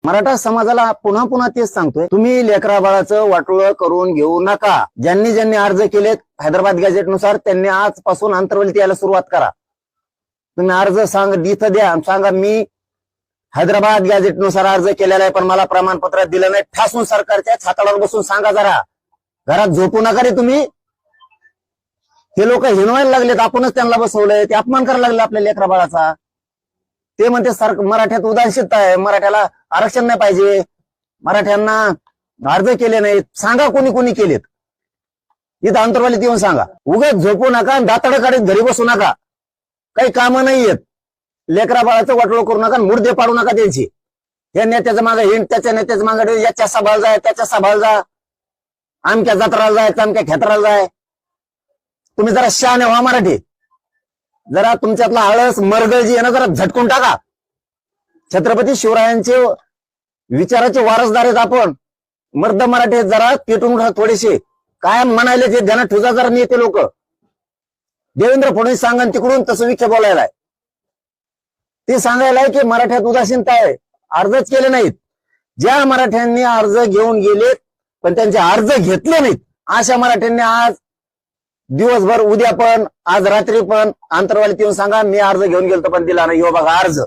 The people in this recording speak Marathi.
मराठा समाजाला पुन्हा पुन्हा तेच सांगतोय, तुम्ही लेकरा बाळाचं वाटोळं करून घेऊ नका. ज्यांनी ज्यांनी अर्ज केलेत हैदराबाद गॅझेटनुसार त्यांनी आजपासून आंतरवलीत यायला सुरुवात करा. तुम्ही अर्ज इथं द्या, सांगा मी हैदराबाद गॅझेटनुसार अर्ज केलेला आहे पण मला प्रमाणपत्र दिलं नाही. ठासून सरकारच्या छाताडावर बसून सांगा. जरा घरात झोपू नका रे तुम्ही. हे लोक हिनवायला लागलेत, आपणच त्यांना बसवलंय, ते अपमान करायला लागले आपल्या लेकरा बाळाचा. ते म्हणते मराठ्यात उदासीनता आहे, मराठ्याला आरक्षण नाही पाहिजे, मराठ्यांना अर्ज केले नाहीत. सांगा कोणी कोणी केलेत, इथं अंतरवालीत येऊन सांगा. उगाच झोपू नका, दाताडं काढत घरी बसू नका, काही कामं नाहीयेत. लेकरा बाळाचं वाटोळं करू नका, मुर्दे पाडू नका त्यांची. या नेत्याचं मागे हिंड, त्याच्या नेत्याचं मागे, याच्या सभाला जाय, त्याच्या सभाला जा, आमक्या जत्राला जाय, आमक्या खेत्राला जाय. तुम्ही जरा शहाणे व्हा मराठी. जरा तुमच्यातला आळस मरगळजी आहे ना, जरा झटकून टाका. छत्रपती शिवरायांचे विचाराचे वारसदार आहेत आपण. मर्द मराठी जरा पेटून थोडेसे काय म्हणायले ते ध्यानात ठेवा जरा नेते लोक. देवेंद्र फडणवीस सांगन तिकडून तसं विखे बोलायला आहे. ते सांगायला आहे की मराठ्यात उदासीनता आहे, अर्जच केले नाहीत. ज्या मराठ्यांनी अर्ज घेऊन गेलेत पण त्यांचे अर्ज घेतले नाहीत, अशा मराठ्यांनी आज दिवसभर, उद्या पण, आज रात्री पण अंतरवालीत येऊन सांगा मी अर्ज घेऊन गेलो पण दिला नाही. हो बघा अर्ज.